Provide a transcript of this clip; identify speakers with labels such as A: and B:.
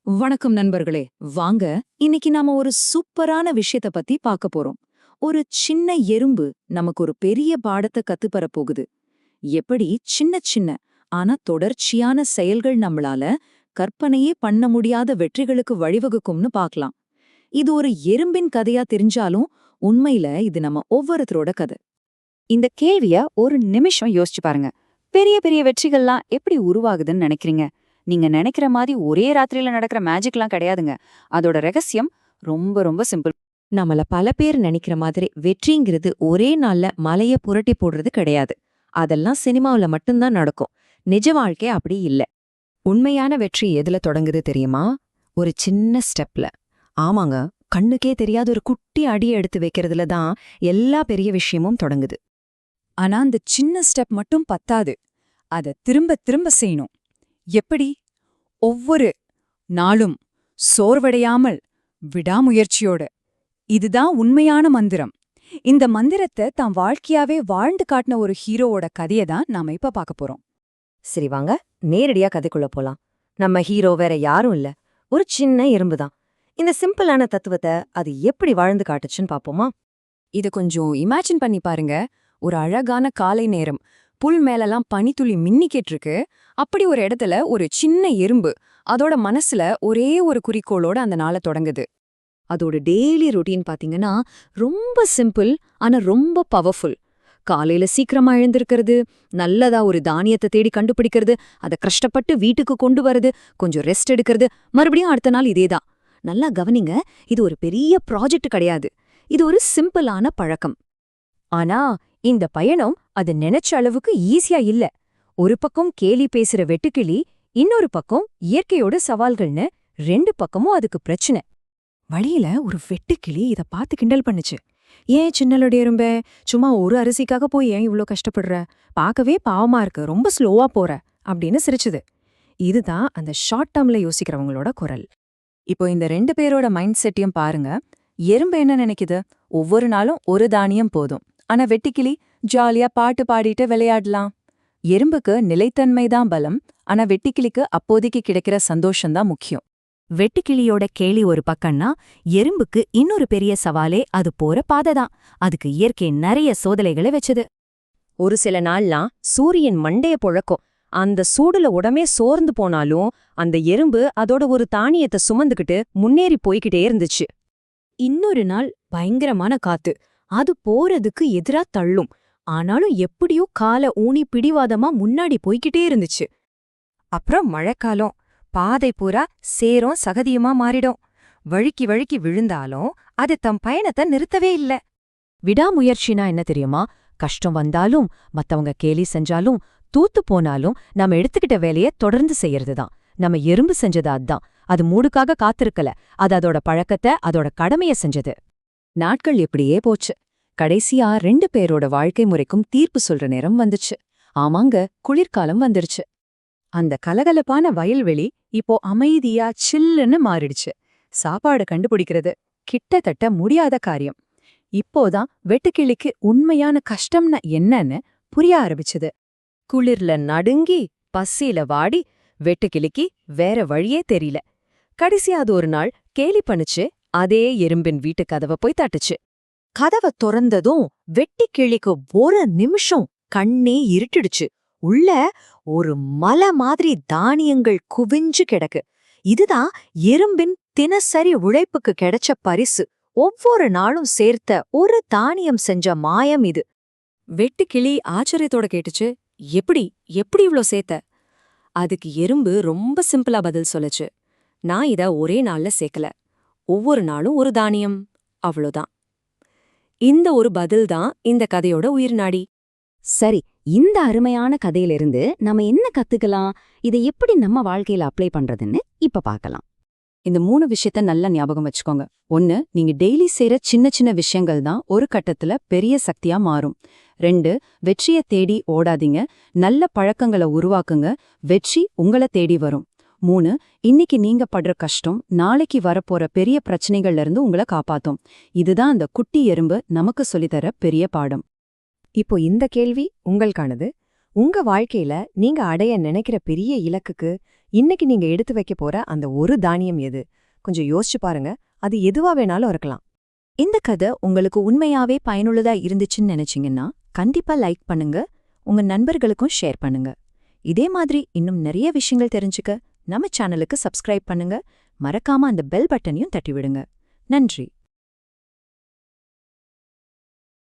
A: வணக்கம் நண்பர்களே. வாங்க, இன்னைக்கு நாம ஒரு சூப்பரான விஷயத்த பத்தி பார்க்க போறோம். ஒரு சின்ன எறும்பு நமக்கு ஒரு பெரிய பாடத்தை கத்துப்பற போகுது. எப்படி சின்ன சின்ன ஆனா தொடர்ச்சியான செயல்கள் நம்மளால கற்பனையே பண்ண முடியாத வெற்றிகளுக்கு வழிவகுக்கும்னு பார்க்கலாம். இது ஒரு எறும்பின் கதையா தெரிஞ்சாலும் உண்மையில இது நம்ம ஒவ்வொருத்தரோட கதை.
B: இந்த கேள்விய ஒரு நிமிஷம் யோசிச்சு பாருங்க. பெரிய பெரிய வெற்றிகள்லாம் எப்படி உருவாகுதுன்னு நினைக்கிறீங்க? நீங்க நினைக்கிற மாதிரி ஒரே ராத்திரியில நடக்கிற மேஜிக்லாம் கிடையாதுங்க. அதோட ரகசியம் ரொம்ப ரொம்ப சிம்பிள்.
C: நம்மள பல பேர் நினைக்கிற மாதிரி வெற்றிங்கிறது ஒரே நாள்ல மலைய புரட்டி போடுறது கிடையாது. அதெல்லாம் சினிமாவுல மட்டும்தான் நடக்கும். நிஜ வாழ்க்கை அப்படி இல்ல. உண்மையான வெற்றி எதுல தொடங்குது தெரியுமா? ஒரு சின்ன ஸ்டெப்ல. ஆமாங்க, கண்ணுக்கே தெரியாத ஒரு குட்டி அடி எடுத்து வைக்கிறதுல தான் எல்லா பெரிய விஷயமும் தொடங்குது.
A: ஆனா அந்த சின்ன ஸ்டெப் மட்டும் பத்தாது. அத திரும்ப திரும்ப செய்யணும். எப்படி? ஒவ்வொரு நாளும் சோர்வடையாமல் விடாமுயற்சியோட. இதுதான் உண்மையான மந்திரம். இந்த மந்திரத்தை தான் வாழ்க்கையாவே வாழ்ந்து காட்டின ஒரு ஹீரோவோட கதையை தான் நாம இப்ப பார்க்க போறோம்.
C: சரி வாங்க, நேரடியா கதைக்குள்ள போலாம். நம்ம ஹீரோ வேற யாரும் இல்ல, ஒரு சின்ன எறும்பு தான். இந்த சிம்பிளான தத்துவத்தை அது எப்படி வாழ்ந்து காட்டுச்சுன்னு பாப்போமா?
A: இத கொஞ்சம் இமேஜின் பண்ணி பாருங்க. ஒரு அழகான காலை நேரம். புல் மேலெல்லாம் பனித்துளி மின்னிக்கிட்டு இருக்கு. அப்படி ஒரு இடத்துல ஒரு சின்ன எறும்பு அதோட மனசுல ஒரே ஒரு குறிக்கோளோட அந்த நாளை தொடங்குது. அதோட டெய்லி ரொட்டீன் பாத்தீங்கன்னா ரொம்ப சிம்பிள், ஆனா ரொம்ப பவர்ஃபுல். காலையில சீக்கிரமா எழுந்திருக்கிறது, நல்லதா ஒரு தானியத்தை தேடி கண்டுபிடிக்கிறது, அதை கஷ்டப்பட்டு வீட்டுக்கு கொண்டு வரது, கொஞ்சம் ரெஸ்ட் எடுக்கிறது, மறுபடியும் அடுத்த நாள் இதேதான். நல்லா கவனிங்க, இது ஒரு பெரிய ப்ராஜெக்ட் கிடையாது. இது ஒரு சிம்பிளான பழக்கம். ஆனா இந்த பயணம் அது நினைச்ச அளவுக்கு ஈஸியா இல்ல. ஒரு பக்கம் கேலி பேசுற வெட்டுக்கிளி, இன்னொரு பக்கம் இயற்கையோட சவால்கள்னு ரெண்டு பக்கமும் அதுக்கு பிரச்சனை.
D: வழியில ஒரு வெட்டுக்கிளி இத பார்த்து கிண்டல் பண்ணுச்சு. ஏன் சின்னலோட எறும்பே, சும்மா ஒரு அரிசிக்காக போய் ஏன் இவ்ளோ கஷ்டப்படுற? பார்க்கவே பாவமா இருக்கு, ரொம்ப ஸ்லோவா போற அப்படின்னு சிரிச்சுது. இதுதான் அந்த ஷார்ட் டேர்ம்ல யோசிக்கிறவங்களோட குரல்.
A: இப்போ இந்த ரெண்டு பேரோட மைண்ட் செட்டையும் பாருங்க. எறும்பு என்ன நினைக்குது? ஒவ்வொரு நாளும் ஒரு தானியம் போதும். ஆனா வெட்டுக்கிளி ஜாலியா பாட்டு பாடிட்டு விளையாடலாம். எறும்புக்கு நிலைத்தன்மைதான் பலம், ஆனா வெட்டுக்கிளிக்கு அப்போதைக்கு கிடைக்கிற சந்தோஷம்தான் முக்கியம்.
D: வெட்டுக்கிளியோட கேலி ஒரு பக்கம்னா, எறும்புக்கு இன்னொரு பெரிய சவாலே அது போற பாதைதான். அதுக்கு இயற்கை நிறைய சோதனைகளை வச்சது.
C: ஒரு சில நாள்லாம் சூரியன் மண்டைய பொழக்கும். அந்த சூடுல உடமே சோர்ந்து போனாலும் அந்த எறும்பு அதோட ஒரு தானியத்தை சுமந்துக்கிட்டு முன்னேறி போய்கிட்டே இருந்துச்சு.
D: இன்னொரு நாள் பயங்கரமான காத்து. அது போறதுக்கு எதிரா தள்ளும். ஆனாலும் எப்படியோ காலை ஊனி பிடிவாதமா முன்னாடி போய்கிட்டே இருந்துச்சு.
C: அப்புறம் மழைக்காலம். பாதை பூரா சேரும் சகதியுமா மாறிடும். வழுக்கி வழுக்கி விழுந்தாலும் அது தம் பயணத்தை நிறுத்தவே இல்ல.
D: விடாமுயற்சினா என்ன தெரியுமா? கஷ்டம் வந்தாலும், மத்தவங்க கேலி செஞ்சாலும், தூத்து போனாலும் நம்ம எடுத்துக்கிட்ட வேலைய தொடர்ந்து செய்யறதுதான். நம்ம எறும்பு செஞ்சது அதான். அது மூடுக்காக காத்திருக்கல, அது அதோட பழக்கத்தை, அதோட கடமைய செஞ்சது.
A: நாட்கள் எப்படியே போச்சு. கடைசியா ரெண்டு பேரோட வாழ்க்கை முறைக்கும் தீர்ப்பு சொல்ற நேரம் வந்துச்சு. ஆமாங்க, குளிர்காலம் வந்துடுச்சு. அந்த கலகலப்பான வயல்வெளி இப்போ அமைதியா சில்லுன்னு மாறிடுச்சு. சாப்பாடு கண்டுபிடிக்கிறது கிட்டத்தட்ட முடியாத காரியம். இப்போதான் வெட்டுக்கிளிக்கு உண்மையான கஷ்டம்னா என்னன்னு புரிய ஆரம்பிச்சுது. குளிர்ல நடுங்கி பசியில வாடி வெட்டுக்கிளிக்கு வேற வழியே தெரியல. கடைசியா அது ஒரு நாள் கேலி பண்ணுச்சு. அதே எறும்பின் வீட்டு கதவை போய் தட்டுச்சு.
C: கதவை திறந்ததும் வெட்டுக்கிளிக்கு ஒரு நிமிஷம் கண்ணே இருட்டிடுச்சு. உள்ள ஒரு மலை மாதிரி தானியங்கள் குவிஞ்சு கிடக்கு. இதுதான் எறும்பின் தினசரி உழைப்புக்கு கிடைச்ச பரிசு. ஒவ்வொரு நாளும் சேர்த்த ஒரு தானியம் செஞ்ச மாயம் இது.
D: வெட்டுக்கிளி ஆச்சரியத்தோட கேட்டுச்சு, எப்படி எப்படி இவ்ளோ சேர்த்த? அதுக்கு எறும்பு ரொம்ப சிம்பிளா பதில் சொல்லுச்சு. நான் இத ஒரே நாள்ல சேர்க்கல, ஒவ்வொரு நாளும் ஒரு தானியம், அவ்வளோதான். இந்த ஒரு பதில்தான் இந்த கதையோட உயிர்நாடி.
B: சரி, இந்த அருமையான கதையிலிருந்து நம்ம என்ன கத்துக்கலாம்? இதை எப்படி நம்ம வாழ்க்கையில அப்ளை பண்றதுன்னு இப்ப பார்க்கலாம்.
A: இந்த 3 விஷயத்த நல்லா ஞாபகம் வச்சுக்கோங்க. 1, நீங்க டெய்லி செய்யற சின்ன சின்ன விஷயங்கள் தான் ஒரு கட்டத்துல பெரிய சக்தியா மாறும். 2, வெற்றியை தேடி ஓடாதீங்க, நல்ல பழக்கங்களை உருவாக்குங்க, வெற்றி உங்களை தேடி வரும். 3, இன்னைக்கு நீங்க படுற கஷ்டம் நாளைக்கு வரப்போற பெரிய பிரச்சனைகள்ல இருந்து உங்களை காப்பாத்தும். இதுதான் அந்த குட்டி எறும்பு நமக்கு சொல்லித்தர பெரிய பாடம்.
C: இப்போ இந்த கேள்வி உங்களுக்கானது. உங்க வாழ்க்கையில நீங்க அடைய நினைக்கிற பெரிய இலக்குக்கு இன்னைக்கு நீங்க எடுத்து வைக்க போற அந்த ஒரு தானியம் எது? கொஞ்சம் யோசிச்சு பாருங்க. அது எதுவா வேணாலும் இருக்கலாம்.
A: இந்த கதை உங்களுக்கு உண்மையாவே பயனுள்ளதா இருந்துச்சுன்னு நினைச்சீங்கன்னா கண்டிப்பா லைக் பண்ணுங்க, உங்க நண்பர்களுக்கும் ஷேர் பண்ணுங்க. இதே மாதிரி இன்னும் நிறைய விஷயங்கள் தெரிஞ்சுக்க நம்ம சேனலுக்கு சப்ஸ்கிரைப் பண்ணுங்க. மறக்காம அந்த பெல் பட்டனையும் தட்டி விடுங்க. நன்றி.